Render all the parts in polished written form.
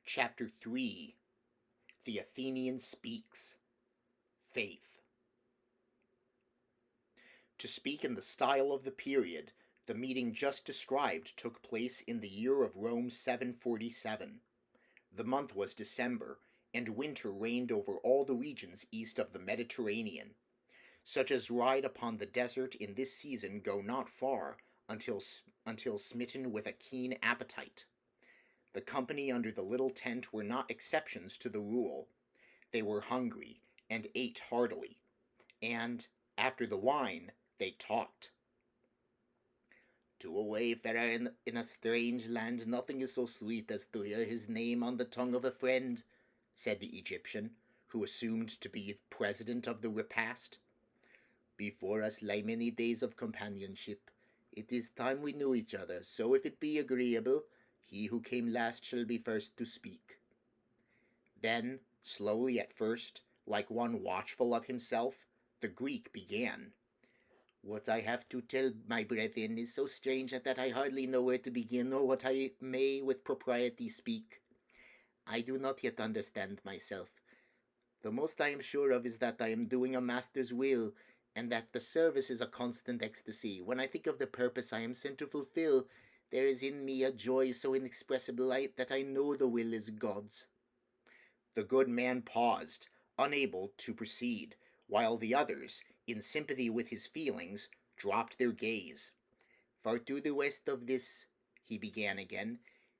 Chapter 3 The Athenian Speaks. Faith. To speak in the style of the period, the meeting just described took place in the year of Rome 747. The month was December, and winter reigned over all the regions east of the Mediterranean. Such as ride upon the desert in this season go not far until smitten with a keen appetite. The company under the little tent were not exceptions to the rule. They were hungry, and ate heartily, and, after the wine, they talked. To a wayfarer in a strange land, nothing is so sweet as to hear his name on the tongue of a friend, said the Egyptian, who assumed to be president of the repast. Before us lie many days of companionship. It is time we knew each other, so if it be agreeable, he who came last shall be first to speak. Then, slowly at first, like one watchful of himself, the Greek began. What I have to tell, my brethren, is so strange that I hardly know where to begin, or what I may with propriety speak. I do not yet understand myself. The most I am sure of is that I am doing a master's will, and that the service is a constant ecstasy. When I think of the purpose I am sent to fulfill, there is in me a joy so inexpressible that I know the will is God's. The good man paused, unable to proceed, while the others, in sympathy with his feelings, dropped their gaze. "For to the west of this," he began again,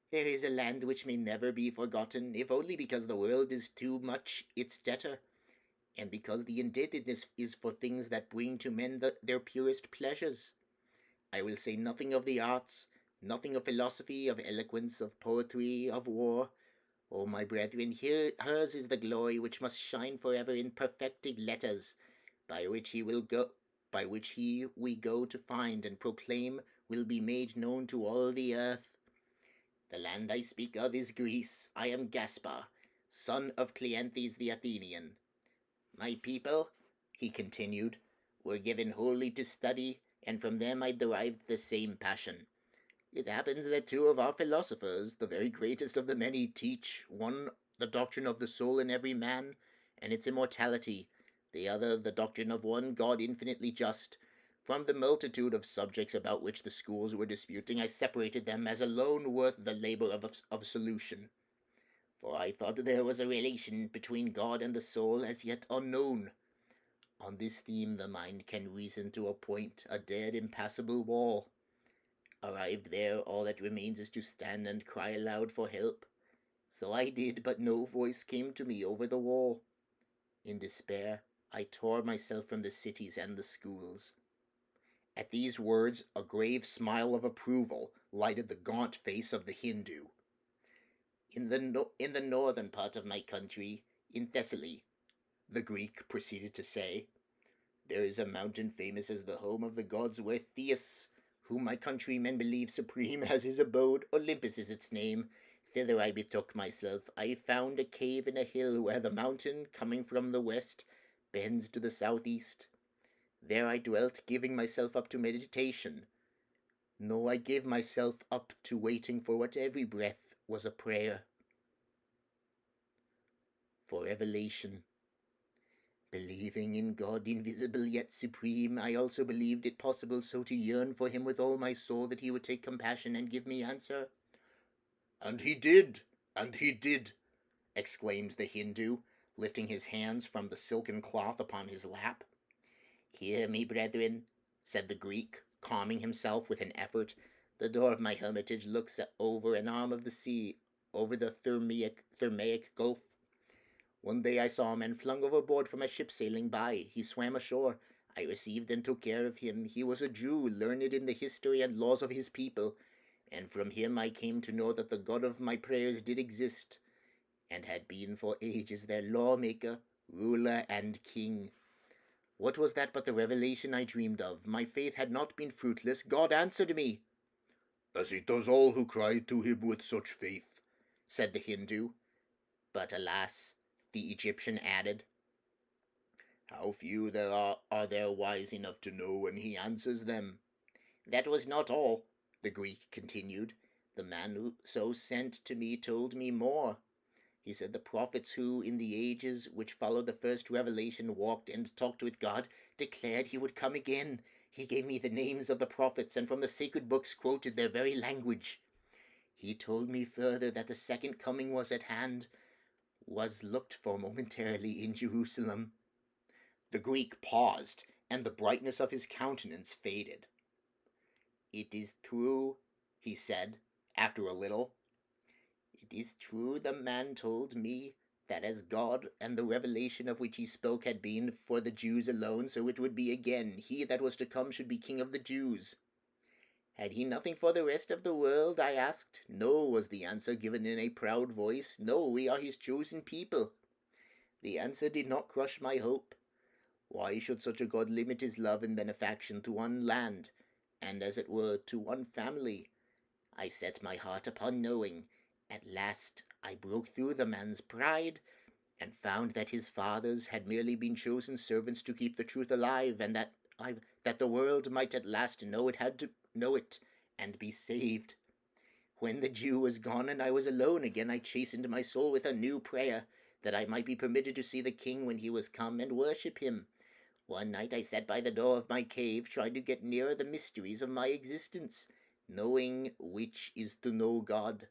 "there is a land which may never be forgotten, if only because the world is too much its debtor, and because the indebtedness is for things that bring to men their purest pleasures. I will say nothing of the arts, nothing of philosophy, of eloquence, of poetry, of war. O my brethren, hers is the glory which must shine forever in perfected letters, by which we go to find and proclaim will be made known to all the earth. The land I speak of is Greece. I am Gaspar, son of Cleanthes the Athenian. My people," he continued, "were given wholly to study, and from them I derived the same passion. It happens that two of our philosophers, the very greatest of the many, teach, one the doctrine of the soul in every man, and its immortality, the other the doctrine of one God infinitely just. From the multitude of subjects about which the schools were disputing, I separated them as alone worth the labor of solution. For I thought there was a relation between God and the soul as yet unknown. On this theme the mind can reason to a point, a dead, impassable wall. Arrived there, all that remains is to stand and cry aloud for help. So I did, but no voice came to me over the wall. In despair, I tore myself from the cities and the schools." At these words, a grave smile of approval lighted the gaunt face of the Hindoo. In the northern part of my country, in Thessaly," the Greek proceeded to say, "there is a mountain famous as the home of the gods, where Theus, whom my countrymen believe supreme, has his abode. Olympus is its name. Thither I betook myself. I found a cave in a hill where the mountain, coming from the west, bends to the southeast. There I dwelt, giving myself up to meditation. No, I gave myself up to waiting for what every breath was a prayer. For revelation. Believing in God invisible yet supreme, I also believed it possible so to yearn for him with all my soul that he would take compassion and give me answer." "And he did, exclaimed the Hindoo, lifting his hands from the silken cloth upon his lap. "Hear me, brethren," said the Greek, calming himself with an effort. "The door of my hermitage looks over an arm of the sea, over the Thermaic Gulf. One day I saw a man flung overboard from a ship sailing by. He swam ashore. I received and took care of him. He was a Jew, learned in the history and laws of his people, and from him I came to know that the God of my prayers did exist, and had been for ages their lawmaker, ruler, and king. What was that but the revelation I dreamed of? My faith had not been fruitless. God answered me." "As he does all who cry to him with such faith," said the Hindoo. "But alas," the Egyptian added, "how few there are there wise enough to know when he answers them." "That was not all," the Greek continued. "The man who so sent to me told me more. He said the prophets who, in the ages which followed the first revelation, walked and talked with God, declared he would come again. He gave me the names of the prophets, and from the sacred books quoted their very language. He told me further that the second coming was at hand, was looked for momentarily in Jerusalem. The Greek paused, and the brightness of his countenance faded. "It is true," he said, after a little. "It is true the man told me that as God and the revelation of which he spoke had been for the Jews alone, so it would be again. He that was to come should be king of the Jews." "Had he nothing for the rest of the world?" I asked. "No," was the answer, given in a proud voice. "No, we are his chosen people." The answer did not crush my hope. Why should such a God limit his love and benefaction to one land, and as it were to one family? I set my heart upon knowing. At last I broke through the man's pride, and found that his fathers had merely been chosen servants to keep the truth alive, and that the world might at last know it had to know it, and be saved. When the Jew was gone and I was alone again, I chastened my soul with a new prayer, that I might be permitted to see the king when he was come, and worship him. One night I sat by the door of my cave, trying to get nearer the mysteries of my existence, knowing which is to know God.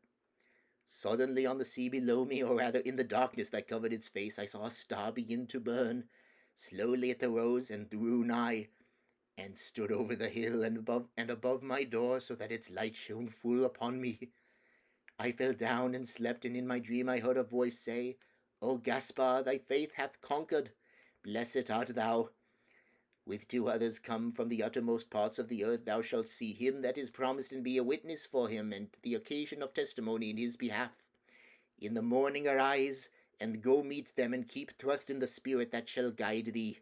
Suddenly on the sea below me, or rather in the darkness that covered its face, I saw a star begin to burn. Slowly it arose and drew nigh, and stood over the hill and above my door, so that its light shone full upon me. I fell down and slept, and in my dream I heard a voice say, "O Gaspar, thy faith hath conquered. Blessed art thou. With 2 others come from the uttermost parts of the earth, thou shalt see him that is promised, and be a witness for him, and the occasion of testimony in his behalf. In the morning arise, and go meet them, and keep trust in the Spirit that shall guide thee."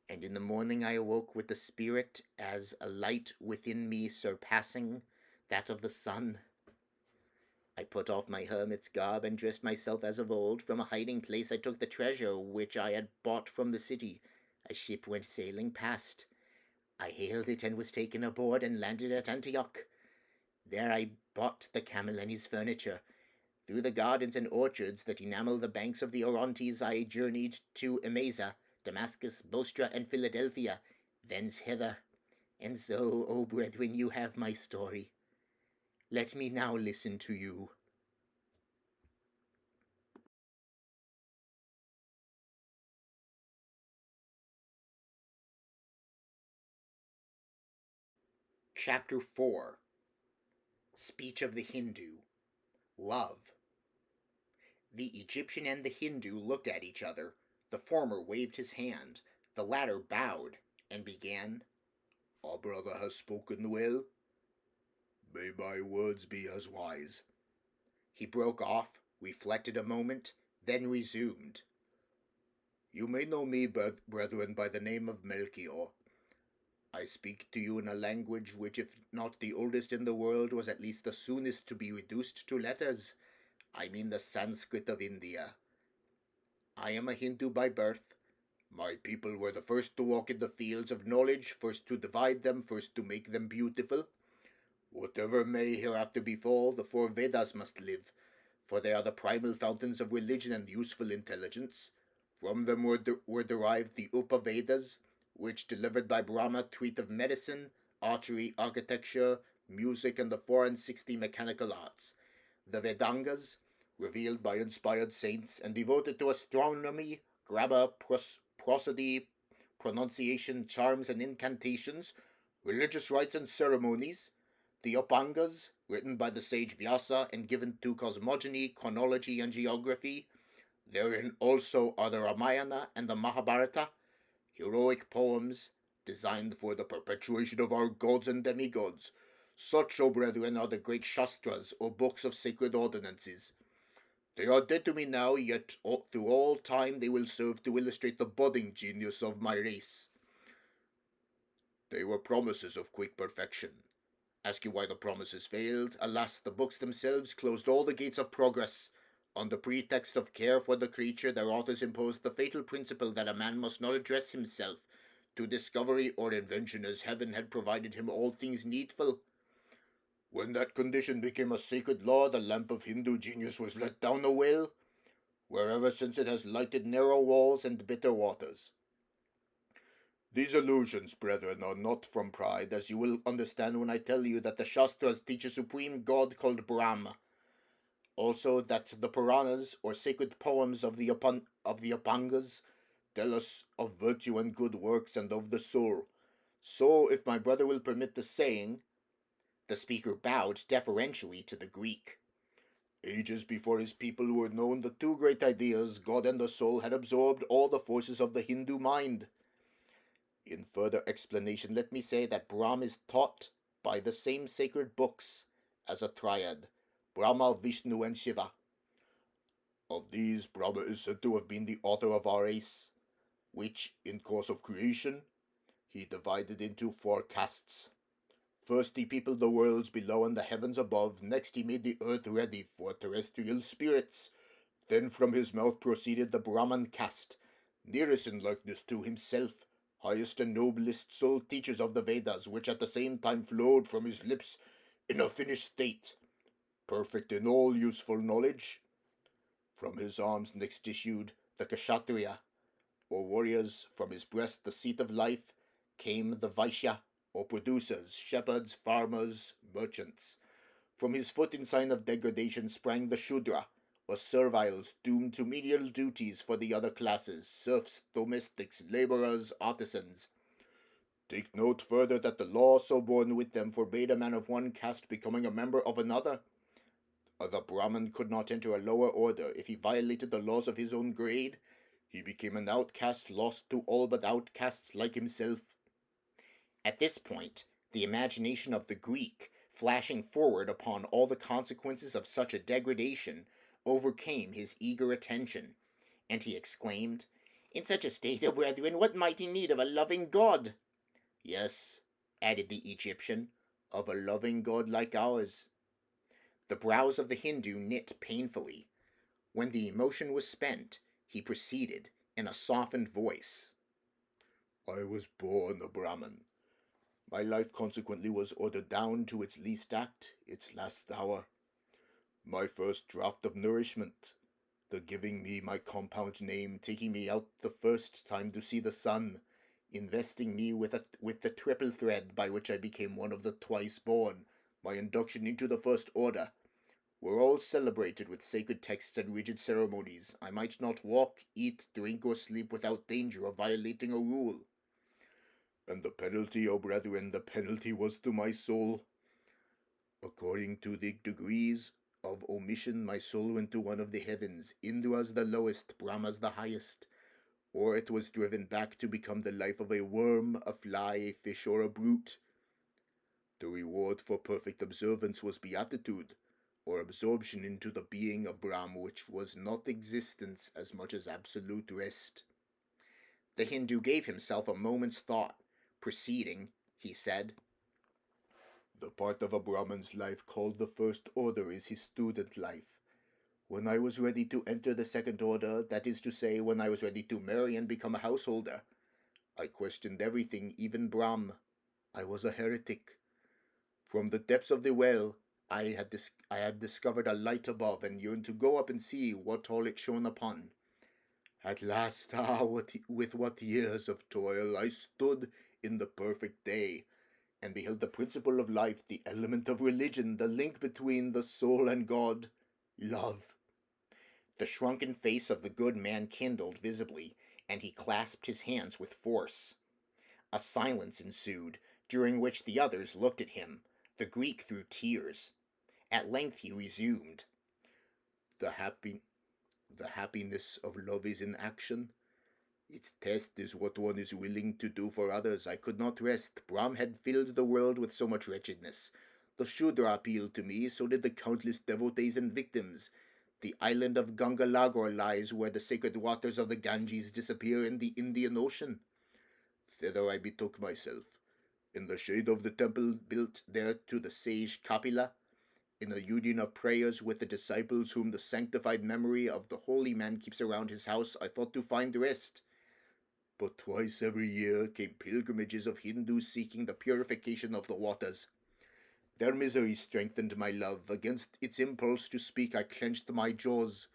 And in the morning I awoke with the Spirit as a light within me surpassing that of the sun. I put off my hermit's garb, and dressed myself as of old. From a hiding place I took the treasure which I had bought from the city. A ship went sailing past. I hailed it, and was taken aboard, and landed at Antioch. There I bought the camel and his furniture. Through the gardens and orchards that enamel the banks of the Orontes I journeyed to Emesa, Damascus, Bostra, and Philadelphia, thence hither. And so, O brethren, you have my story. Let me now listen to you. Chapter 4. Speech of the Hindoo. Love. The Egyptian and the Hindoo looked at each other. The former waved his hand. The latter bowed, and began, "Our brother has spoken well. May my words be as wise." He broke off, reflected a moment, then resumed. "You may know me, brethren, by the name of Melchior. I speak to you in a language which, if not the oldest in the world, was at least the soonest to be reduced to letters. I mean the Sanskrit of India. I am a Hindoo by birth. My people were the first to walk in the fields of knowledge, first to divide them, first to make them beautiful. Whatever may hereafter befall, the 4 Vedas must live, for they are the primal fountains of religion and useful intelligence. From them were derived the Upavedas, which, delivered by Brahma, treat of medicine, archery, architecture, music, and the 64 mechanical arts. The Vedangas, revealed by inspired saints, and devoted to astronomy, grammar, prosody, pronunciation, charms, and incantations, religious rites and ceremonies. The Upangas, written by the sage Vyasa and given to cosmogony, chronology, and geography. Therein also are the Ramayana and the Mahabharata, heroic poems designed for the perpetuation of our gods and demigods. Such, O brethren, are the great Shastras, or books of sacred ordinances. They are dead to me now, yet through all time they will serve to illustrate the budding genius of my race. They were promises of quick perfection. Ask you why the promises failed? Alas, the books themselves closed all the gates of progress. On the pretext of care for the creature, their authors imposed the fatal principle that a man must not address himself to discovery or invention, as heaven had provided him all things needful. When that condition became a sacred law, the lamp of Hindu genius was let down the well, where ever since it has lighted narrow walls and bitter waters. These illusions, brethren, are not from pride, as you will understand when I tell you that the Shastras teach a supreme god called Brahma. Also, that the Puranas, or sacred poems of the Upangas, tell us of virtue and good works and of the soul. So, if my brother will permit the saying, the speaker bowed deferentially to the Greek. Ages before his people were known, the two great ideas, God and the soul, had absorbed all the forces of the Hindu mind. In further explanation, let me say that Brahma is taught by the same sacred books as a triad, Brahma, Vishnu, and Shiva. Of these, Brahma is said to have been the author of our race, which, in course of creation, he divided into 4 castes. First he peopled the worlds below and the heavens above. Next he made the earth ready for terrestrial spirits. Then from his mouth proceeded the Brahman caste, nearest in likeness to himself, highest and noblest soul teachers of the Vedas, which at the same time flowed from his lips in a finished state, perfect in all useful knowledge. From his arms next issued the Kshatriya, or warriors. From his breast, the seat of life, came the Vaishya, or producers, shepherds, farmers, merchants. From his foot, in sign of degradation, sprang the Shudra, or serviles, doomed to menial duties for the other classes, serfs, domestics, laborers, artisans. Take note further that the law so born with them forbade a man of one caste becoming a member of another. The Brahmin could not enter a lower order. If he violated the laws of his own grade, he became an outcast, lost to all but outcasts like himself. At this point, the imagination of the Greek, flashing forward upon all the consequences of such a degradation, overcame his eager attention, and he exclaimed, "In such a state, O brethren, what mighty need of a loving God!" "Yes," added the Egyptian, "of a loving God like ours." The brows of the Hindoo knit painfully. When the emotion was spent, he proceeded, in a softened voice, "I was born a Brahmin. My life consequently was ordered down to its least act, its last hour. My first draught of nourishment, the giving me my compound name, taking me out the first time to see the sun, investing me with the triple thread by which I became one of the twice born, my induction into the first order, were all celebrated with sacred texts and rigid ceremonies. I might not walk, eat, drink, or sleep without danger of violating a rule. And the penalty, O brethren, the penalty was to my soul. According to the degrees of omission, my soul went to one of the heavens, Indra's the lowest, Brahma's the highest, or it was driven back to become the life of a worm, a fly, a fish, or a brute. The reward for perfect observance was beatitude, or absorption into the being of Brahm, which was not existence as much as absolute rest. The Hindoo gave himself a moment's thought. Proceeding, he said, "The part of a Brahman's life called the first order is his student life. When I was ready to enter the second order, that is to say, when I was ready to marry and become a householder, I questioned everything, even Brahm. I was a heretic. From the depths of the well, I had discovered a light above, and yearned to go up and see what all it shone upon. At last, with what years of toil, I stood in the perfect day, and beheld the principle of life, the element of religion, the link between the soul and God, love." The shrunken face of the good man kindled visibly, and he clasped his hands with force. A silence ensued, during which the others looked at him, the Greek through tears. At length he resumed, "The happiness of love is in action. Its test is what one is willing to do for others. I could not rest. Brahm had filled the world with so much wretchedness. The Shudra appealed to me, so did the countless devotees and victims. The island of Gangalagor lies where the sacred waters of the Ganges disappear in the Indian Ocean. Thither I betook myself, in the shade of the temple built there to the sage Kapila, in a union of prayers with the disciples whom the sanctified memory of the holy man keeps around his house, I thought to find rest. But twice every year came pilgrimages of Hindus seeking the purification of the waters. Their misery strengthened my love. Against its impulse to speak, I clenched my jaws.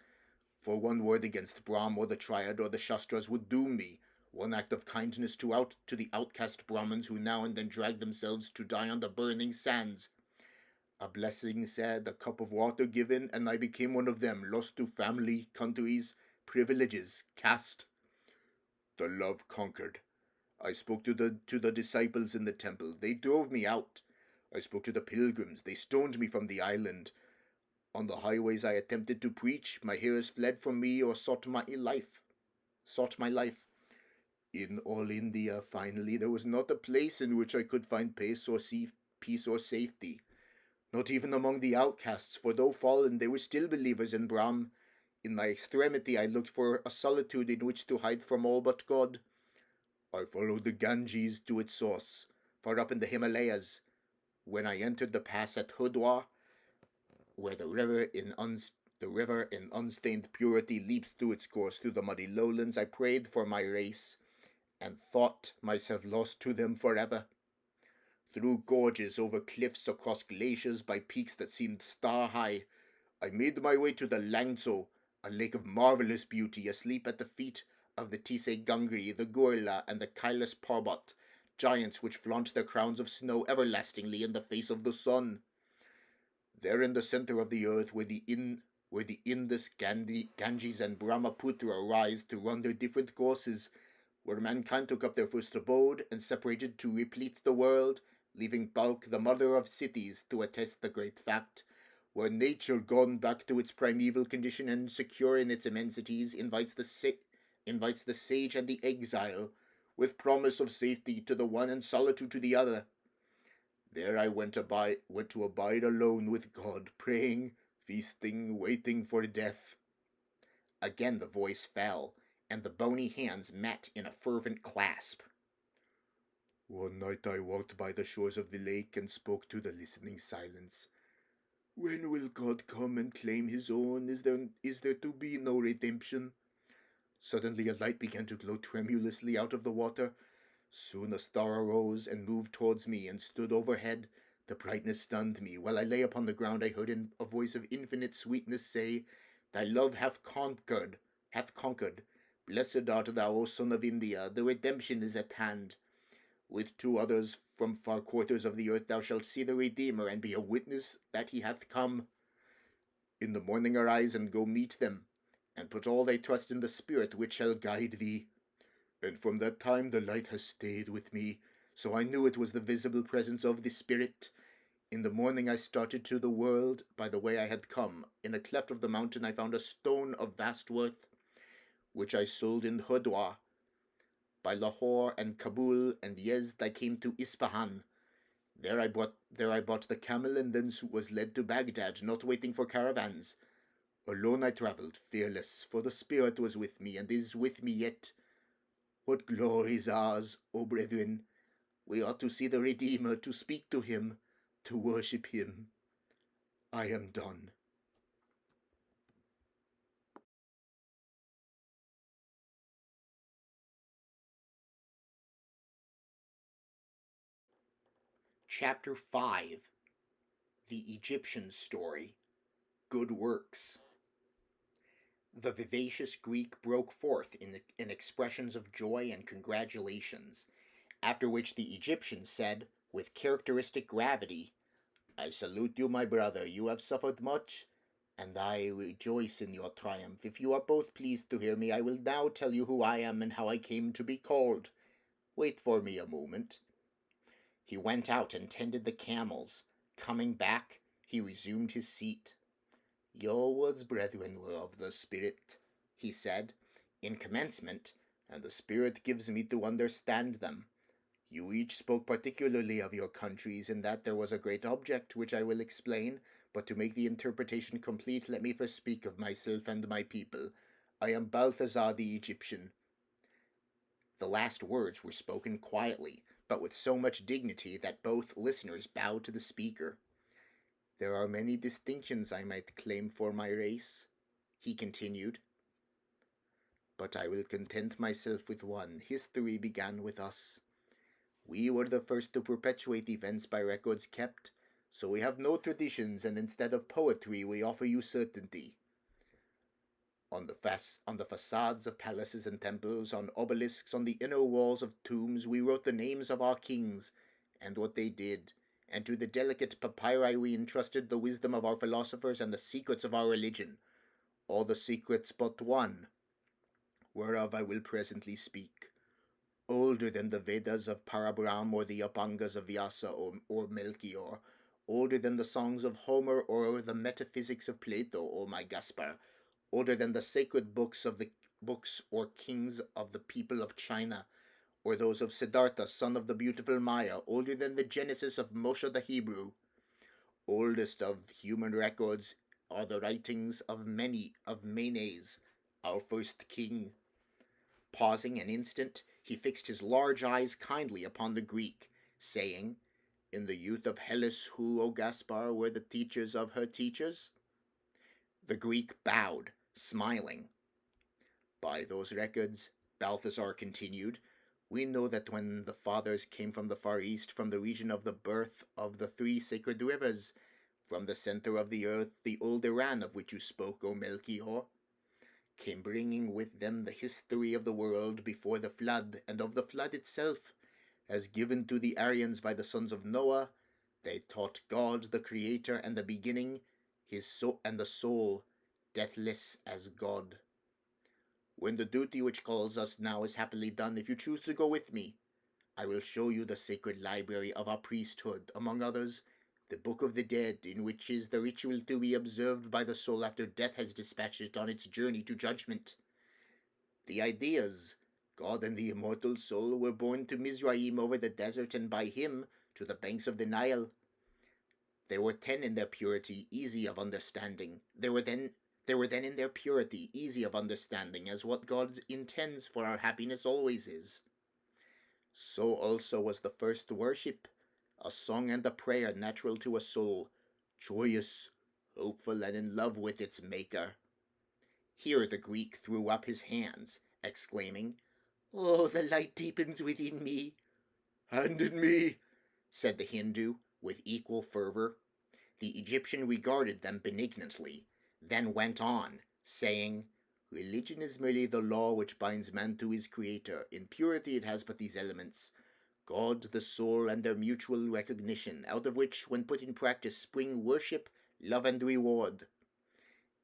For one word against Brahm or the Triad or the Shastras would doom me. One act of kindness to the outcast Brahmins who now and then dragged themselves to die on the burning sands. A blessing said, a cup of water given, and I became one of them, lost to family, countries, privileges, caste. The love conquered. I spoke to the disciples in the temple. They drove me out. I spoke to the pilgrims. They stoned me from the island. On the highways I attempted to preach. My hearers fled from me or sought my life. In all India, finally, there was not a place in which I could find peace or safety. Not even among the outcasts, for though fallen, they were still believers in Brahm. In my extremity, I looked for a solitude in which to hide from all but God. I followed the Ganges to its source, far up in the Himalayas. When I entered the pass at Hurdwar, where the river in unstained purity leaps through its course through the muddy lowlands, I prayed for my race, and thought myself lost to them forever. Through gorges, over cliffs, across glaciers, by peaks that seemed star-high, I made my way to the Langso, a lake of marvelous beauty, asleep at the feet of the Tisei Gangri, the Gorla, and the Kailas Parbat, giants which flaunt their crowns of snow everlastingly in the face of the sun. There in the center of the earth, where the Indus, Ganges, and Brahmaputra rise to run their different courses, where mankind took up their first abode and separated to replete the world, leaving Balk, the mother of cities, to attest the great fact, where nature, gone back to its primeval condition and secure in its immensities, invites the sage and the exile, with promise of safety to the one and solitude to the other. There I went to abide alone with God, praying, feasting, waiting for death. Again the voice fell, and the bony hands met in a fervent clasp. One night I walked by the shores of the lake and spoke to the listening silence. When will God come and claim his own? Is there to be no redemption? Suddenly a light began to glow tremulously out of the water. Soon a star arose and moved towards me and stood overhead. The brightness stunned me. While I lay upon the ground, I heard a voice of infinite sweetness say, Thy love hath conquered. Blessed art thou, O son of India. The redemption is at hand. With two others from far quarters of the earth thou shalt see the Redeemer, and be a witness that he hath come. In the morning arise and go meet them, and put all thy trust in the Spirit which shall guide thee. And from that time the light has stayed with me, so I knew it was the visible presence of the Spirit. In the morning I started to the world by the way I had come. In a cleft of the mountain I found a stone of vast worth, which I sold in Hurdwar. By Lahore and Kabul and Yezd I came to Isfahan. There I bought the camel and then was led to Baghdad, not waiting for caravans. Alone I travelled, fearless, for the Spirit was with me and is with me yet. What glory is ours, O brethren! We ought to see the Redeemer, to speak to him, to worship him. I am done. Chapter 5. The Egyptian Story. Good Works. The vivacious Greek broke forth in expressions of joy and congratulations, after which the Egyptian said, with characteristic gravity, I salute you, my brother. You have suffered much, and I rejoice in your triumph. If you are both pleased to hear me, I will now tell you who I am and how I came to be called. Wait for me a moment. He went out and tended the camels. Coming back, he resumed his seat. Your words, brethren, were of the Spirit, he said, in commencement, and the Spirit gives me to understand them. You each spoke particularly of your countries, in that there was a great object, which I will explain, but to make the interpretation complete, let me first speak of myself and my people. I am Balthazar the Egyptian. The last words were spoken quietly, but with so much dignity that both listeners bowed to the speaker. There are many distinctions I might claim for my race, he continued, but I will content myself with one. History began with us. We were the first to perpetuate events by records kept. So we have no traditions, and instead of poetry, we offer you certainty. On the facades of palaces and temples, on obelisks, on the inner walls of tombs, we wrote the names of our kings and what they did, and to the delicate papyri we entrusted the wisdom of our philosophers and the secrets of our religion, all the secrets but one, whereof I will presently speak, older than the Vedas of Parabrahm or the Upangas of Vyasa or Melchior, older than the songs of Homer or the metaphysics of Plato, O my Gaspar, older than the sacred books or kings of the people of China, or those of Siddhartha, son of the beautiful Maya, older than the Genesis of Moshe the Hebrew. Oldest of human records are the writings of Menes, our first king. Pausing an instant, he fixed his large eyes kindly upon the Greek, saying, "In the youth of Hellas, who, O Gaspar, were the teachers of her teachers?" The Greek bowed, smiling. "By those records," Balthasar continued, "we know that when the fathers came from the far east, from the region of the birth of the three sacred rivers, from the center of the earth, the old Iran of which you spoke, O Melchior, came bringing with them the history of the world before the flood, and of the flood itself, as given to the Aryans by the sons of Noah. They taught God, the Creator and the beginning, his soul and the soul, deathless as God. When the duty which calls us now is happily done, if you choose to go with me, I will show you the sacred library of our priesthood, among others, the Book of the Dead, in which is the ritual to be observed by the soul after death has dispatched it on its journey to judgment. The ideas, God and the immortal soul, were born to Mizraim over the desert, and by him to the banks of the Nile. They were then in their purity, easy of understanding. They were then in their purity, easy of understanding, as what God intends for our happiness always is. So also was the first worship, a song and a prayer natural to a soul, joyous, hopeful, and in love with its Maker." Here the Greek threw up his hands, exclaiming, "Oh, the light deepens within me." "And in me," said the Hindoo, with equal fervor. The Egyptian regarded them benignantly, then went on, saying, "Religion is merely the law which binds man to his Creator. In purity it has but these elements, God, the soul, and their mutual recognition, out of which, when put in practice, spring worship, love, and reward.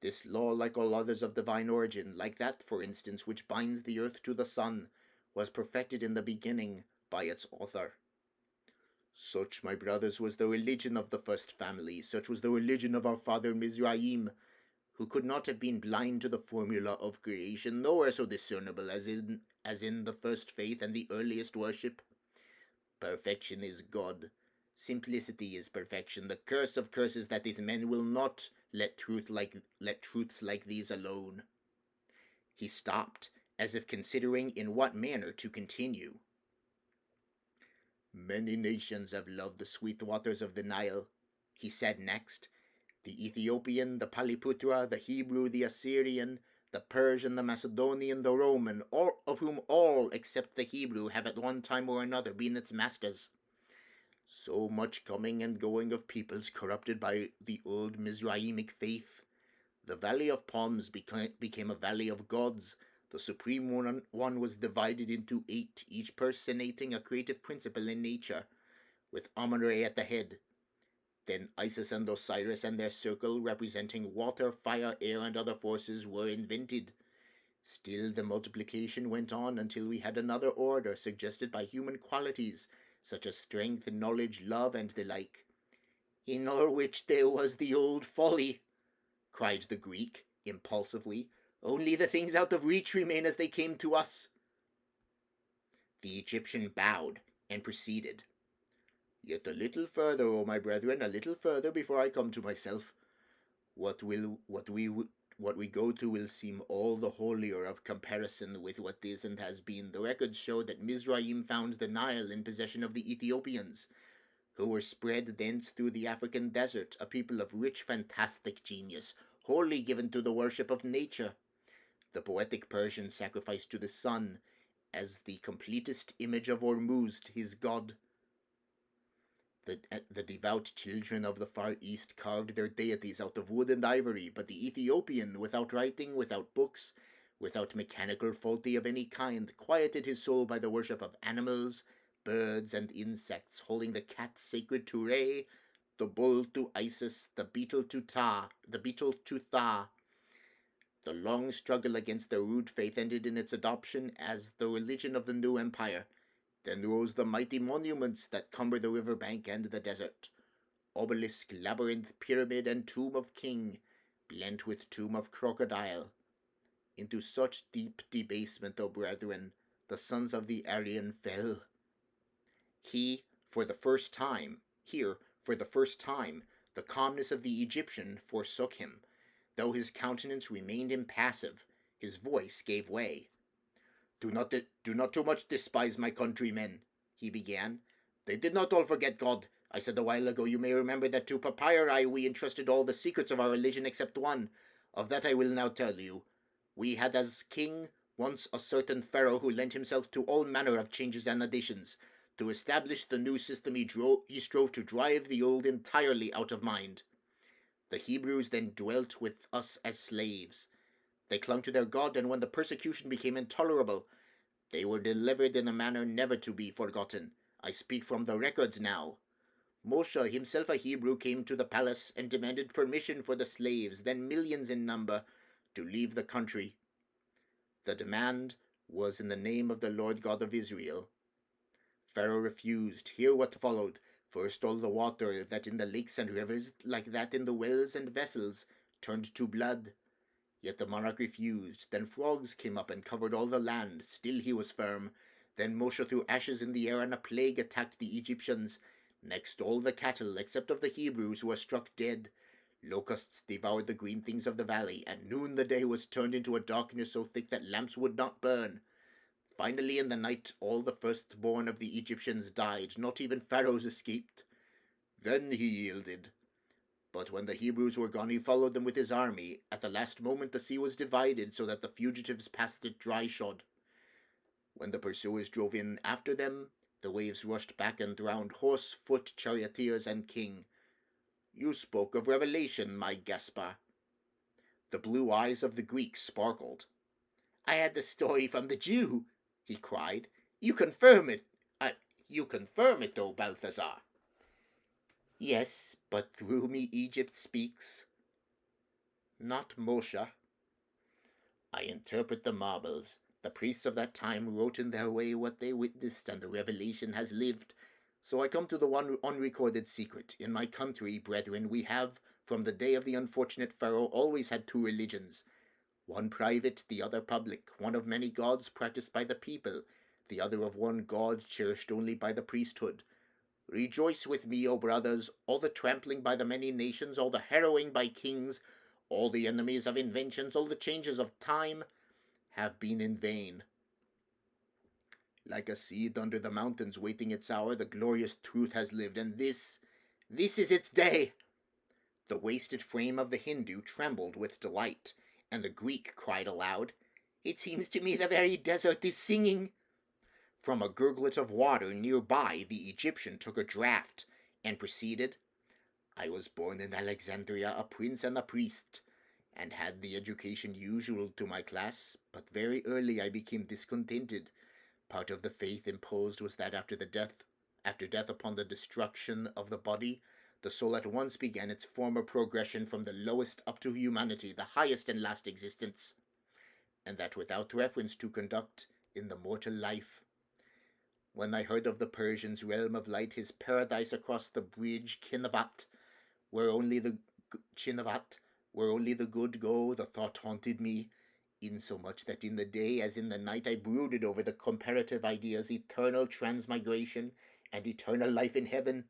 This law, like all others of divine origin, like that, for instance, which binds the earth to the sun, was perfected in the beginning by its author. Such, my brothers, was the religion of the first family, such was the religion of our father Mizraim, who could not have been blind to the formula of creation, nowhere so discernible as in the first faith and the earliest worship. Perfection is God. Simplicity is perfection. The curse of curses is that these men will not let truths like these alone." He stopped, as if considering in what manner to continue. "Many nations have loved the sweet waters of the Nile," he said next. "The Ethiopian, the Paliputra, the Hebrew, the Assyrian, the Persian, the Macedonian, the Roman, all of whom all except the Hebrew have at one time or another been its masters. So much coming and going of peoples corrupted by the old Mizraimic faith. The Valley of Palms became a Valley of Gods. The Supreme One was divided into 8, each personating a creative principle in nature, with Amun-Re at the head. Then Isis and Osiris and their circle, representing water, fire, air, and other forces, were invented. Still the multiplication went on until we had another order, suggested by human qualities, such as strength, knowledge, love, and the like. In all which there was the old folly," cried the Greek, impulsively. "Only the things out of reach remain as they came to us." The Egyptian bowed, and proceeded. "Yet a little further, O my brethren, a little further, before I come to myself. What we go to will seem all the holier of comparison with what is and has been. The records show that Mizraim found the Nile in possession of the Ethiopians, who were spread thence through the African desert, a people of rich, fantastic genius, wholly given to the worship of nature. The poetic Persian sacrificed to the sun, as the completest image of Ormuzd, his god. The devout children of the Far East carved their deities out of wood and ivory, but the Ethiopian, without writing, without books, without mechanical faulty of any kind, quieted his soul by the worship of animals, birds, and insects, holding the cat sacred to Re, the bull to Isis, the beetle to Tha. The long struggle against the rude faith ended in its adoption as the religion of the new empire. Then rose the mighty monuments that cumber the river bank and the desert. Obelisk, labyrinth, pyramid, and tomb of king, blent with tomb of crocodile. Into such deep debasement, O brethren, the sons of the Aryan fell. Here, for the first time, the calmness of the Egyptian forsook him. Though his countenance remained impassive, his voice gave way. Do not too much despise my countrymen, he began. They did not all forget God. I said a while ago, you may remember, that to papyri we entrusted all the secrets of our religion except one. Of that I will now tell you. We had as king once a certain pharaoh who lent himself to all manner of changes and additions. To establish the new system he strove to drive the old entirely out of mind. The Hebrews then dwelt with us as slaves. They clung to their God, and when the persecution became intolerable, they were delivered in a manner never to be forgotten. I speak from the records now. Moshe, himself a Hebrew, came to the palace and demanded permission for the slaves, then millions in number, to leave the country. The demand was in the name of the Lord God of Israel. Pharaoh refused. Hear what followed. First all the water that in the lakes and rivers, like that in the wells and vessels, turned to blood. Yet the monarch refused. Then frogs came up and covered all the land. Still he was firm. Then Moshe threw ashes in the air, and a plague attacked the Egyptians. Next all the cattle, except of the Hebrews, were struck dead. Locusts devoured the green things of the valley. At noon the day was turned into a darkness so thick that lamps would not burn. Finally in the night all the firstborn of the Egyptians died. Not even Pharaoh's escaped. Then he yielded. But when the Hebrews were gone, he followed them with his army. At the last moment the sea was divided, so that the fugitives passed it dry-shod. When the pursuers drove in after them, the waves rushed back and drowned horse, foot, charioteers, and king. You spoke of revelation, my Gaspar. The blue eyes of the Greek sparkled. I had the story from the Jew, he cried. You confirm it, O Balthazar. Yes, but through me Egypt speaks. Not Moshe. I interpret the marbles. The priests of that time wrote in their way what they witnessed, and the revelation has lived. So I come to the one unrecorded secret. In my country, brethren, we have, from the day of the unfortunate Pharaoh, always had two religions. One private, the other public, one of many gods practiced by the people, the other of one God cherished only by the priesthood. Rejoice with me, O brothers, all the trampling by the many nations, all the harrowing by kings, all the enemies of inventions, all the changes of time, have been in vain. Like a seed under the mountains waiting its hour, the glorious truth has lived, and this is its day. The wasted frame of the Hindoo trembled with delight, and the Greek cried aloud, It seems to me the very desert is singing. From a gurglet of water near by, the Egyptian took a draught, and proceeded, I was born in Alexandria, a prince and a priest, and had the education usual to my class, but very early I became discontented. Part of the faith imposed was that after death upon the destruction of the body, the soul at once began its former progression from the lowest up to humanity, the highest and last existence, and that without reference to conduct in the mortal life. When I heard of the Persian's realm of light, his paradise across the bridge, Kinnavat, where only the good go, the thought haunted me, insomuch that in the day as in the night I brooded over the comparative ideas, eternal transmigration and eternal life in heaven.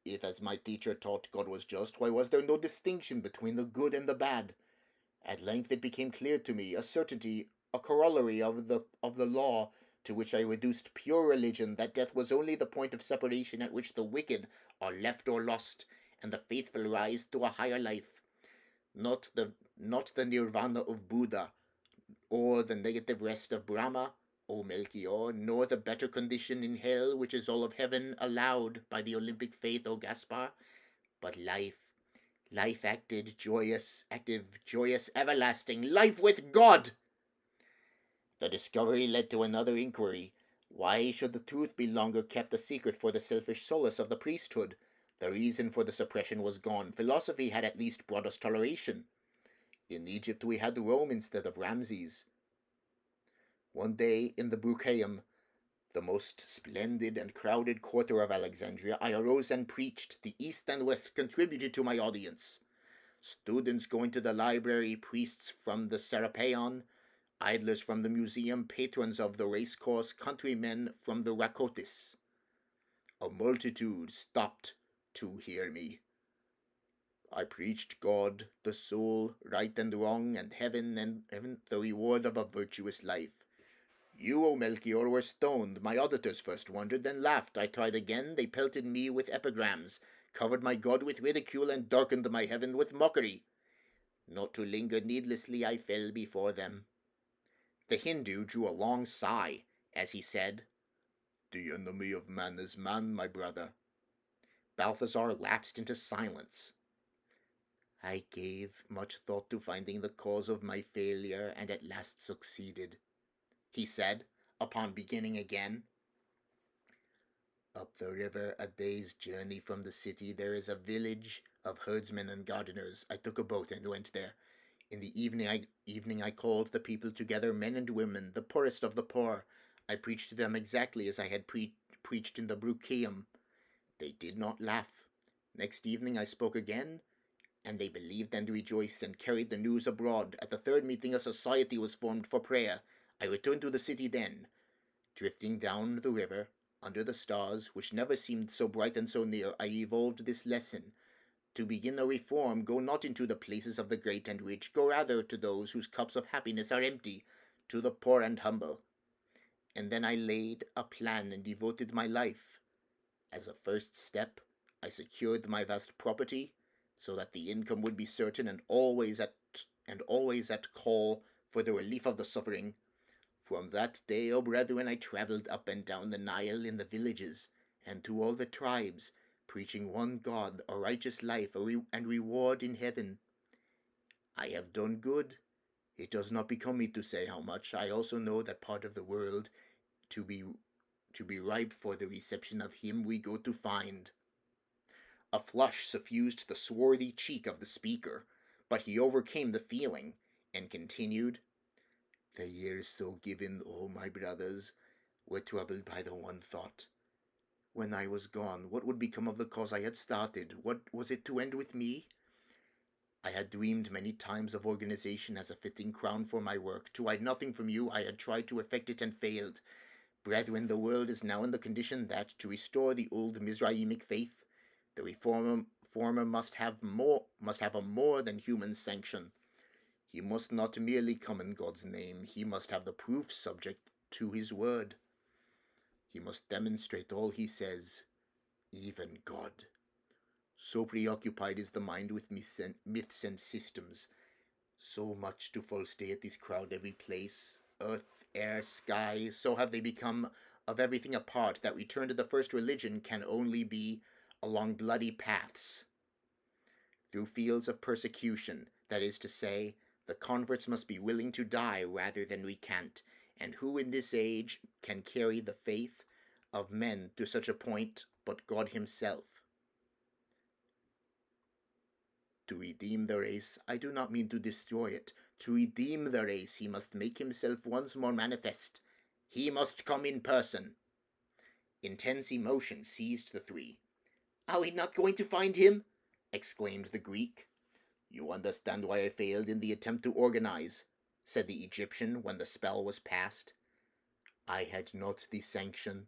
If, as my teacher taught, God was just, why was there no distinction between the good and the bad? At length it became clear to me, a certainty, a corollary of the law, to which I reduced pure religion, that death was only the point of separation at which the wicked are left or lost, and the faithful rise to a higher life. Not the nirvana of Buddha, or the negative rest of Brahma, O Melchior, nor the better condition in hell, which is all of heaven allowed by the Olympic faith, O Gaspar, but life active, joyous, everlasting, life with God. The discovery led to another inquiry. Why should the truth be longer kept a secret for the selfish solace of the priesthood? The reason for the suppression was gone. Philosophy had at least brought us toleration. In Egypt we had Rome instead of Ramses. One day in the Brucheium, the most splendid and crowded quarter of Alexandria, I arose and preached. The East and West contributed to my audience. Students going to the library, priests from the Serapeion, idlers from the museum, patrons of the racecourse, countrymen from the Rakotis. A multitude stopped to hear me. I preached God, the soul, right and wrong, and heaven, the reward of a virtuous life. You, O Melchior, were stoned. My auditors first wondered, then laughed. I tried again. They pelted me with epigrams, covered my God with ridicule, and darkened my heaven with mockery. Not to linger needlessly, I fell before them. The Hindoo drew a long sigh as he said, The enemy of man is man, my brother. Balthazar lapsed into silence. I gave much thought to finding the cause of my failure, and at last succeeded, he said, upon beginning again. Up the river, a day's journey from the city, there is a village of herdsmen and gardeners. I took a boat and went there. In the evening I called the people together, men and women, the poorest of the poor. I preached to them exactly as I had preached in the Brucheium. They did not laugh. Next evening I spoke again, and they believed and rejoiced and carried the news abroad. At the third meeting a society was formed for prayer. I returned to the city then. Drifting down the river, under the stars, which never seemed so bright and so near, I evolved this lesson. To begin a reform, go not into the places of the great and rich, go rather to those whose cups of happiness are empty, to the poor and humble. And then I laid a plan and devoted my life. As a first step, I secured my vast property, so that the income would be certain and always at call for the relief of the suffering. From that day, O brethren, I travelled up and down the Nile in the villages, and to all the tribes, preaching one God, a righteous life, and reward in heaven. I have done good. It does not become me to say how much. I also know that part of the world to be ripe for the reception of him we go to find. A flush suffused the swarthy cheek of the speaker, but he overcame the feeling, and continued, The years so given, O my brothers, were troubled by the one thought. When I was gone, what would become of the cause I had started? What was it to end with me? I had dreamed many times of organization as a fitting crown for my work. To hide nothing from you, I had tried to effect it and failed. Brethren, the world is now in the condition that, to restore the old Mizraimic faith, the reformer must have a more than human sanction. He must not merely come in God's name, he must have the proof subject to his word. He must demonstrate all he says, even God. So preoccupied is the mind with myths and systems. So much to full deities crowd every place, earth, air, sky, so have they become of everything a part, that return to the first religion can only be along bloody paths, through fields of persecution. That is to say, the converts must be willing to die rather than recant. And who in this age can carry the faith of men to such a point but God himself? To redeem the race, I do not mean to destroy it. To redeem the race, he must make himself once more manifest. He must come in person. Intense emotion seized the three. Are we not going to find him? Exclaimed the Greek. You understand why I failed in the attempt to organize, said the Egyptian when the spell was past. I had not the sanction.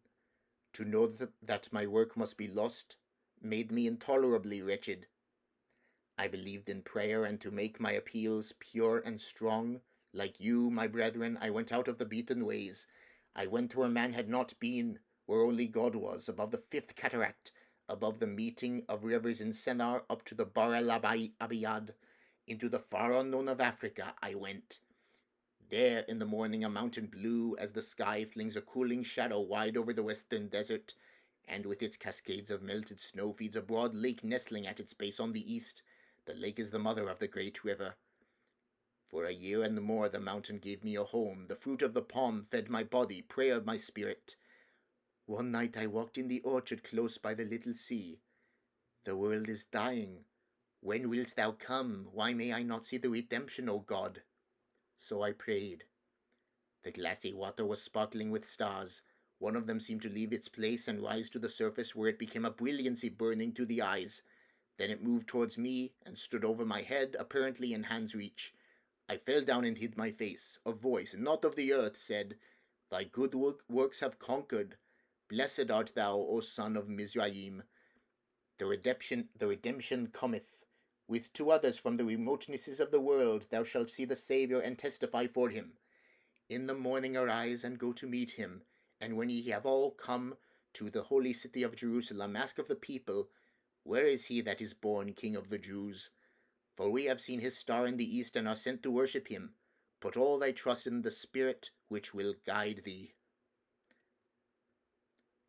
To know that my work must be lost made me intolerably wretched. I believed in prayer, and to make my appeals pure and strong, like you, my brethren, I went out of the beaten ways. I went where man had not been, where only God was, above the fifth cataract, above the meeting of rivers in Sennar, up to the Bahr el Abiyad, into the far unknown of Africa I went. There in the morning a mountain blue as the sky flings a cooling shadow wide over the western desert, and with its cascades of melted snow feeds a broad lake nestling at its base on the east. The lake is the mother of the great river. For a year and more the mountain gave me a home. The fruit of the palm fed my body, prayer my spirit. One night I walked in the orchard close by the little sea. The world is dying. When wilt thou come? Why may I not see the redemption, O God? So I prayed. The glassy water was sparkling with stars. One of them seemed to leave its place and rise to the surface, where it became a brilliancy burning to the eyes. Then it moved towards me and stood over my head, apparently in hand's reach. I fell down and hid my face. A voice, not of the earth, said, Thy good works have conquered. Blessed art thou, O son of Mizraim. The redemption cometh. With two others from the remotenesses of the world thou shalt see the Saviour and testify for him. In the morning arise and go to meet him, and when ye have all come to the holy city of Jerusalem, ask of the people, Where is he that is born King of the Jews? For we have seen his star in the east and are sent to worship him. Put all thy trust in the Spirit which will guide thee.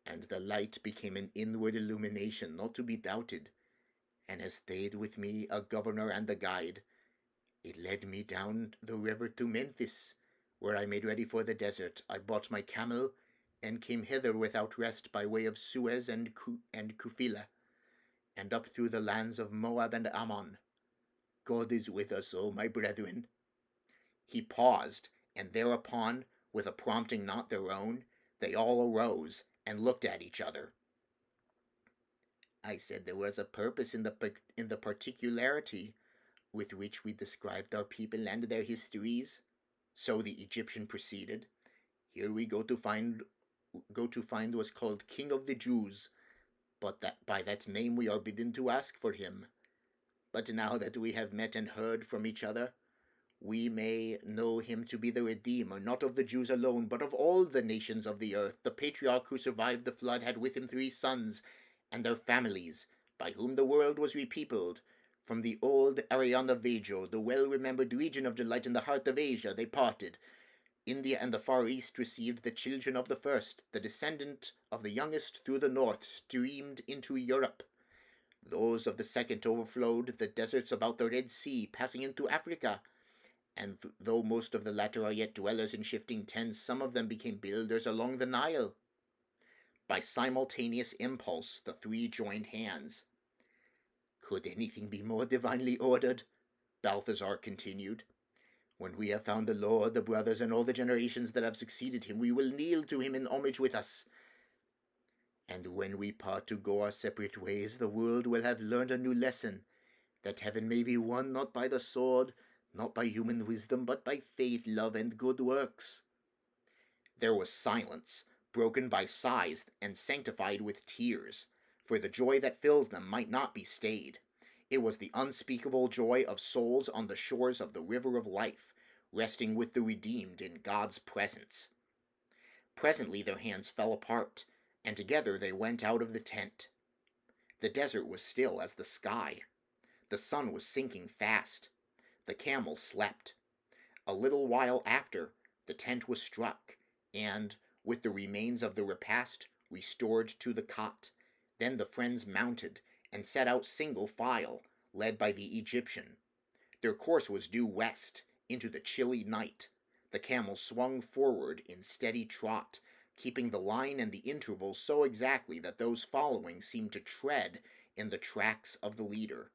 And the light became an inward illumination, not to be doubted, and has stayed with me a governor and a guide. It led me down the river to Memphis, where I made ready for the desert. I bought my camel, and came hither without rest by way of Suez and Kufila, and up through the lands of Moab and Ammon. God is with us, O my brethren. He paused, and thereupon, with a prompting not their own, they all arose and looked at each other. I said there was a purpose in the particularity with which we described our people and their histories. So the Egyptian proceeded. Here we go to find was called King of the Jews, but that by that name we are bidden to ask for him. But now that we have met and heard from each other, we may know him to be the Redeemer, not of the Jews alone, but of all the nations of the earth. The patriarch who survived the flood had with him 3 sons, and their families, by whom the world was repeopled. From the old Ariana-Vajo, the well-remembered region of delight in the heart of Asia, they parted. India and the Far East received the children of the first. The descendant of the youngest through the north streamed into Europe. Those of the second overflowed the deserts about the Red Sea, passing into Africa. And though most of the latter are yet dwellers in shifting tents, some of them became builders along the Nile. By simultaneous impulse, the 3 joined hands. Could anything be more divinely ordered? Balthazar continued. When we have found the Lord, the brothers, and all the generations that have succeeded him, we will kneel to him in homage with us. And when we part to go our separate ways, the world will have learned a new lesson, that heaven may be won not by the sword, not by human wisdom, but by faith, love, and good works. There was silence, broken by sighs and sanctified with tears, for the joy that fills them might not be stayed. It was the unspeakable joy of souls on the shores of the river of life, resting with the redeemed in God's presence. Presently their hands fell apart, and together they went out of the tent. The desert was still as the sky. The sun was sinking fast. The camels slept. A little while after, the tent was struck, and, with the remains of the repast, restored to the cot. Then the friends mounted, and set out single file, led by the Egyptian. Their course was due west, into the chilly night. The camels swung forward in steady trot, keeping the line and the intervals so exactly that those following seemed to tread in the tracks of the leader.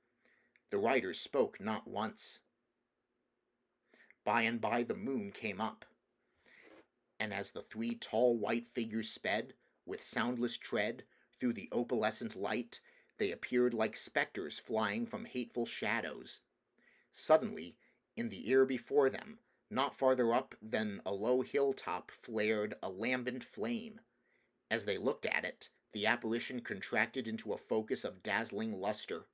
The riders spoke not once. By and by the moon came up, and as the 3 tall white figures sped, with soundless tread, through the opalescent light, they appeared like spectres flying from hateful shadows. Suddenly, in the air before them, not farther up than a low hilltop, flared a lambent flame. As they looked at it, the apparition contracted into a focus of dazzling luster.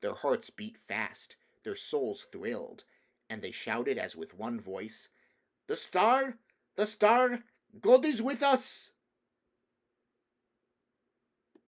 Their hearts beat fast, their souls thrilled, and they shouted as with one voice, "The star! The star! God is with us!"